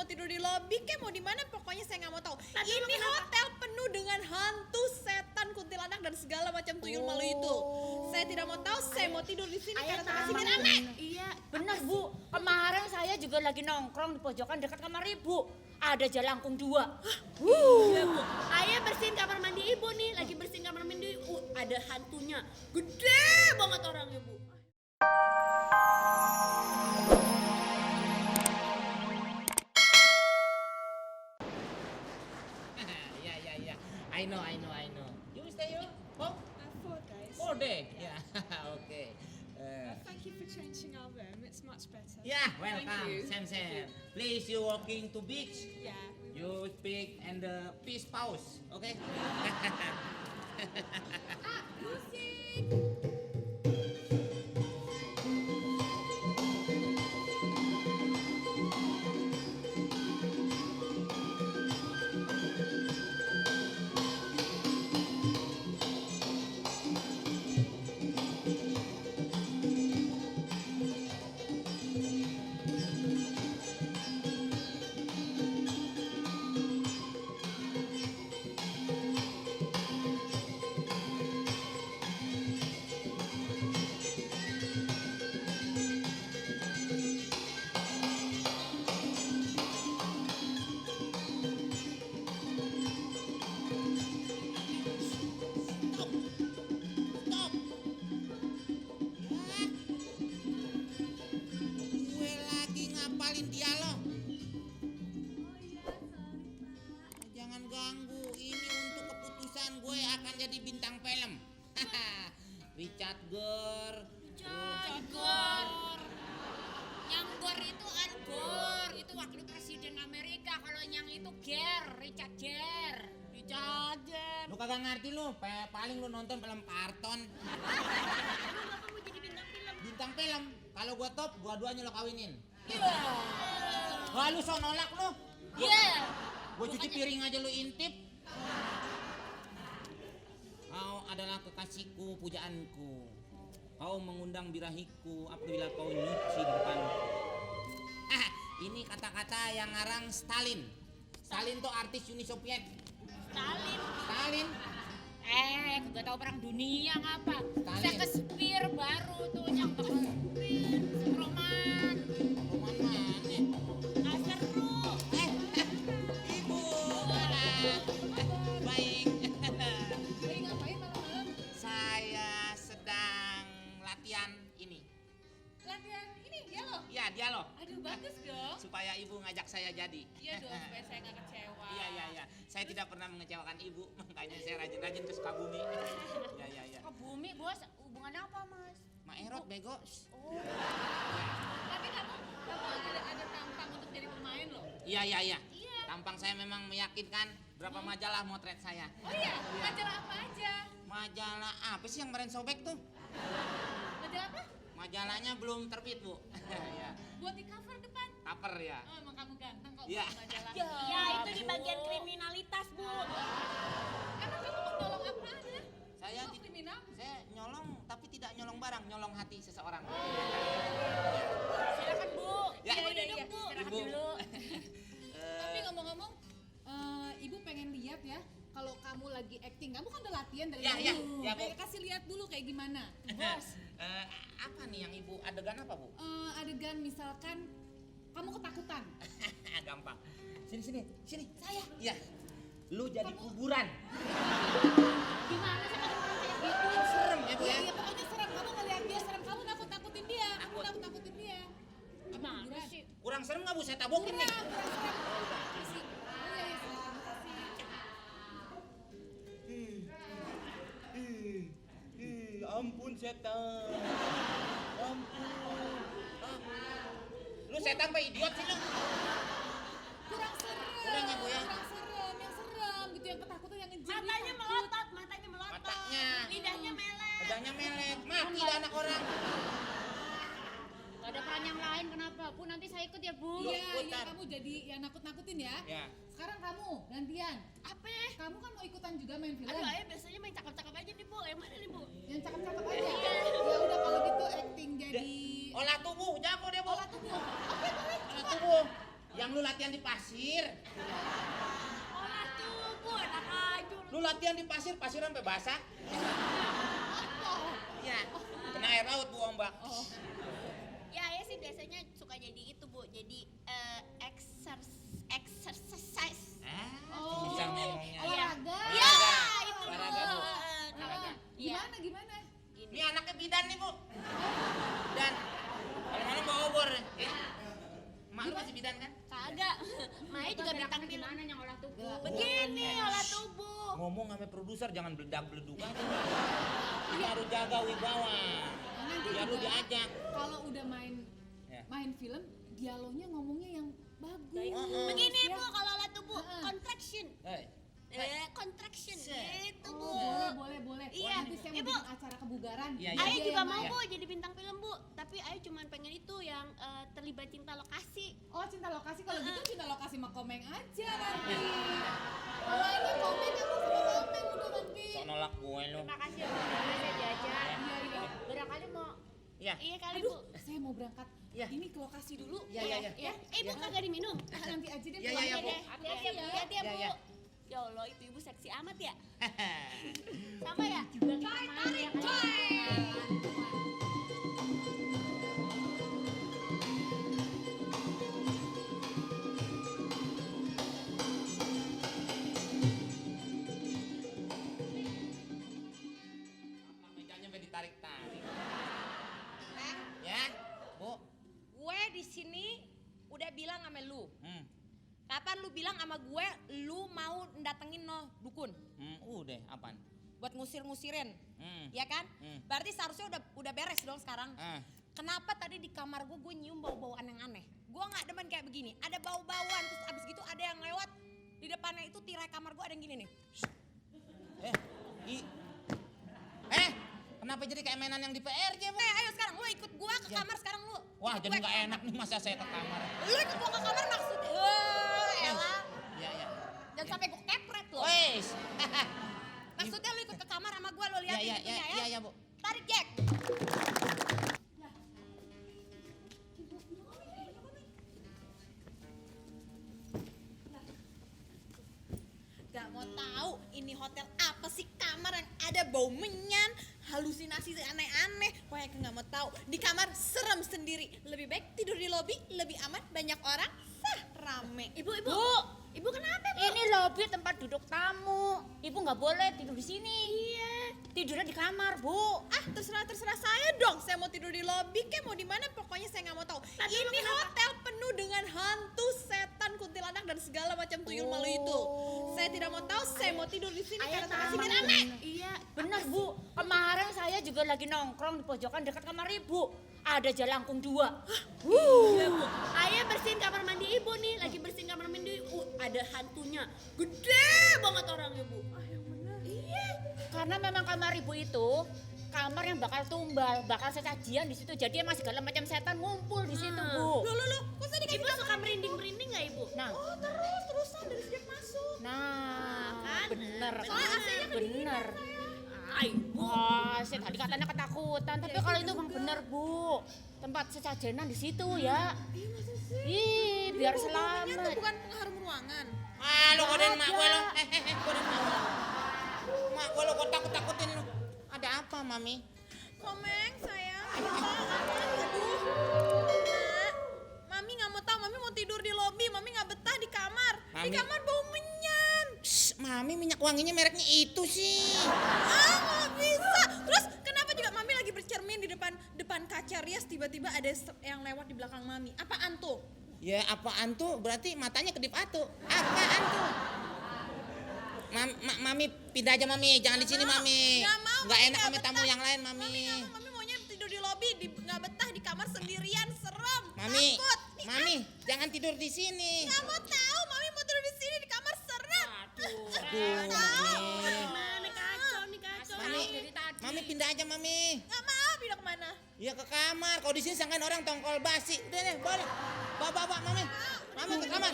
tidur di lobi kek mau di mana pokoknya saya nggak mau tahu. Ini hotel penuh dengan hantu, setan, kuntilanak dan segala macam tuyul malu itu. Saya tidak mau tahu, saya mau tidur di sini karena tempat sini rame. Iya, benar Bu. Kemarin saya juga lagi nongkrong di pojokan dekat kamar Ibu. Ada jalangkung 2. Iya Bu, ayah bersihin kamar mandi ibu nih, lagi bersihin kamar mandi. Ada hantunya, gede banget orangnya Bu. Yeah. I know. You stay here? Oh, 4 days. 4 days. Yeah. Okay. Thank you for changing our room. It's much better. Yeah, Thank welcome. you. Sam. Please, you walking to beach. Yeah. You speak and the peace pause. Okay. Stop. Gue lagi ngapalin dialog. Jangan ganggu. Ini untuk keputusan gue akan jadi bintang film. Richard Gere. Gor. Yang Gor itu Gor, itu wakil presiden Amerika. Kalau yang itu Richard Gere. Lu kagak ngerti lu, paling lu nonton film karton. Bapak mau jadi bintang film. Bintang film. Kalau gua top, dua-duanya lo kawinin. Iya. Wah, lu so nolak lu. Iya. Gua cuci piring aja lu intip. Kau adalah kekasihku, pujaanku. Kau mengundang birahiku apabila kau nyuci di depanku. Ini kata-kata yang ngarang Stalin. Stalin tuh artis Uni Soviet. Stalin. Gak tahu perang dunia ngapa. Stalin. Shakespeare baru tuh yang roman. Roman mana? Nggak seru. Ibu. Baik. Lagi ngapain malam-malam? Saya sedang latihan ini. Latihan ini dia loh. Ya, dia loh. Aduh bagus dong. Supaya ibu ngajak saya jadi. Iya dong supaya saya nggak kecewa. Iya. Saya tidak pernah mengecewakan ibu, makanya saya rajin-rajin ke Sukabumi. Iya. Ke bumi bos, hubungannya apa mas? Maerot bego. Oh. Tapi kamu ada tampang untuk jadi pemain loh. Iya. Tampang saya memang meyakinkan. Berapa majalah motret saya. Oh iya, majalah apa aja? Majalah apa sih yang kemarin sobek tuh? Majalah apa? Majalahnya belum terbit, Bu. Iya. Buat di cover depan. Cover ya. Oh emang kamu ganteng kok Iya. buat majalah. Ya itu di bagian kriminalitas Bu. Emang kamu mau nolong apa aja? Saya Mau kriminal? saya nyolong tapi tidak nyolong barang, nyolong hati seseorang. Silakan bu. Ya. Ibu duduk bu. Istirahat Ibu. dulu. Tapi ngomong-ngomong, ibu pengen lihat ya kalau kamu lagi acting. Kamu kan udah latihan dari Ya, dulu. Bu. Pengen kasih lihat dulu kayak gimana. Bos, apa nih yang ibu adegan apa, Bu? Adegan misalkan kamu ketakutan. Gampang. Sini. Saya. Iya. Lu jadi kuburan. Gimana sih kalau orang kayak gitu? Serem ya, Bu ya? Iya, pokoknya serem. Kamu ngeliat dia serem, kamu nakut-nakutin dia. Kamu Takut. nakut-nakutin dia. Gimana Kuburan. sih? Kurang serem nggak, Bu? Saya tabokin nih. Kurang serem. Kasih. Oh iya, kasih. Ampun setan. Ampun. Lu setan apa idiot sih lu? Kurang serem. Kurang ya, Bu ya? Kurang serem, yang serem gitu, yang ketakutan, yang ngejar. Matanya melotot. Matanya. Lidahnya melet. Pedangnya melet. Mati dah anak orang. Gak ada peran yang lain kenapa? Bu nanti saya ikut ya bu. Lu Iya, ikutan. kamu jadi yang nakut-nakutin ya. Ya. Sekarang kamu gantian. Apa? Kamu kan mau ikutan juga main film. Aduh ayah biasanya main cakep-cakep aja nih Bu. Yang mana nih Bu? Yang cakep-cakep aja. Ya udah kalau gitu acting jadi Olah tubuh, jago deh, Bu. olah tubuh. Oke, boleh. Olah tubuh. Yang lu latihan di pasir. Olah tubuh, enak aja. Lu latihan di pasir, pasir sampai basah. Iya, kena air laut bu ombak. Ya, ayah sih biasanya suka jadi itu, Bu. Jadi exercise. Bisa ngomongnya. Olahraga. Iya, Olahraga. itu. Olahraga, Bu. Ah, Iya. gimana? Ini anaknya bidan nih bu. Dan malam-malam bawa obor. Mak lu masih bidan kan? Kagak. Maya juga bintang film. Gimana yang olah tubuh? Begini olah tubuh. Ngomong sama produser jangan beledak-beleduk aja. Kita harus jaga wibawa. Nanti Biar lu juga diajak. kalau udah Ya. main film, dialognya ngomongnya yang bagus. Begini, Ya. Bu, kalau olah tubuh Heeh. contraction. Contraction gitu, Bu. Boleh. Iya. Nanti saya mau Ibu. bikin acara kebugaran. Iya, iya. Ayah Dia juga yang mau, main. Bu, jadi bintang film, Bu. Tapi Ayah cuma pengen itu yang terlibat cinta lokasi. Oh, cinta lokasi. Kalau gitu cinta lokasi mah Komeng aja nanti. Kalau ini Komeng apa sama Komeng udah nanti. Sok nolak gue lu. Terima kasih, Bu. Saya jajan. Iya. Barangkali mau. Iya. Iya kali, Aduh, Bu. saya mau berangkat. Iya. Ini ke lokasi dulu. Iya. Ya. Ibu kagak diminum. Nanti aja deh. Iya, pulang. iya, Bu. Hati-hati ya, Bu. Hati-hati ya, Iya, Bu. iya. Ya Allah, itu ibu seksi amat ya. Sama ya? Coy, tarik, coy. Mejanya sampai ditarik-tarik. Ya, bu. Gue di sini udah bilang sama lu. Hmm. Kapan lu bilang sama gue lu mau datengin no dukun Udah, apaan? buat ngusir-ngusirin, Hmm. ya kan? Hmm. Berarti seharusnya udah beres dong sekarang. Ah. Kenapa tadi di kamar gue nyium bau-bauan yang aneh? Gue nggak demen kayak begini. Ada bau-bauan terus abis gitu ada yang lewat di depannya itu tirai kamar gue ada yang gini nih. Kenapa jadi kayak mainan yang di PRJ, bu? Ayo sekarang lu ikut gue ke kamar sekarang lu. Wah, Ikut jadi gue nggak ke enak kamar. nih masa saya ke kamar. Lu ikut gue ke kamar maksudnya? Elah. Iya. Jangan sampai gue kepret lo. Wes. Maksudnya lu ikut ke kamar sama gue lu lihat Iya, pintunya ya. iya, Bu. Tarik Jack. Gak mau tahu ini hotel apa sih, kamar yang ada bau menyan, halusinasi aneh-aneh. Pokoknya nggak mau tahu. Di kamar serem sendiri. Lebih baik tidur di lobi, lebih aman, banyak orang, rame. Ibu. Ibu kenapa, Bu? Ini lobi tempat duduk tamu. Ibu nggak boleh tidur di sini. Iya. Tidurnya di kamar, Bu. Ah, terserah saya dong. Saya mau tidur di lobi, kayak mau di mana, pokoknya saya nggak mau tahu. Ini hotel penuh dengan hantu, setan, kuntilanak dan segala macam tuyul malu itu. Saya tidak mau tahu. Saya mau tidur di sini karena tempat sini rame. Iya. Benar, Bu. Kemarin saya juga lagi nongkrong di pojokan dekat kamar Ibu. Ada jalangkung 2. Iya, Bu. Ayah bersihin kamar mandi ibu nih, lagi bersihin kamar mandi. Ada hantunya. Gede banget orangnya, Bu. Yang benar. Iya. Karena memang kamar Ibu itu kamar yang bakal tumbal, bakal sesajian di situ. Jadi emang segala macam setan ngumpul di situ, Bu. Loh, kok saya dikasih Ibu suka merinding-merinding nggak, Ibu? Nah, Oh, terusan dari sejak masuk. nah, Kan? bener. Soalnya AC-nya Bener. Ay, Bu. Wah, saya tadi katanya ketakutan, tapi kalau itu memang bener, Bu. Tempat sesajenan di situ ya. Ih, biar Itu selamat. bukan pengharum ruangan. Ah, lu kodein mak gue lo. Ada. Kodein mak gue. Mak gue lo kok takut-takutin lu. Ada apa, Mami? Komeng, sayang. Aduh. Nak, Mami nggak mau tahu. Mami mau tidur di lobi. Mami nggak betah di kamar. Di Mami. kamar bau menyan. Shh, Mami minyak wanginya mereknya itu sih. Ah, nggak bisa. Terus kenapa juga Mami lagi bercermin di depan kaca rias, tiba-tiba ada yang lewat di belakang Mami. Apaan tuh? Ya apaan tuh? Berarti matanya kedip atu. Apaan tuh? Mami pindah aja Mami, jangan di sini Mami. Nggak mau, Nggak Mami enak nggak sama tamu betah. yang lain Mami. Mami nggak mau. Mami maunya tidur di lobi, nggak betah di kamar sendirian, serem. Mami, Takut. Nih, Mami, jangan tidur di sini. nggak mau tahu. Mami mau tidur di sini di kamar serem. Aduh, Mami. Mana kacau nih, kacau. Mami, Mami pindah aja Mami. Nggak mau, pindah kemana? Ya ke kamar. Kalau di sini sangkain orang tongkol basi. Udah deh, boleh. Bawa Mami. Mami ke kamar.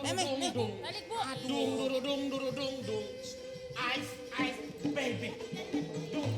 Mami, nih. Balik, Bu. Dung durudung durudung dung. Ice baby. Dung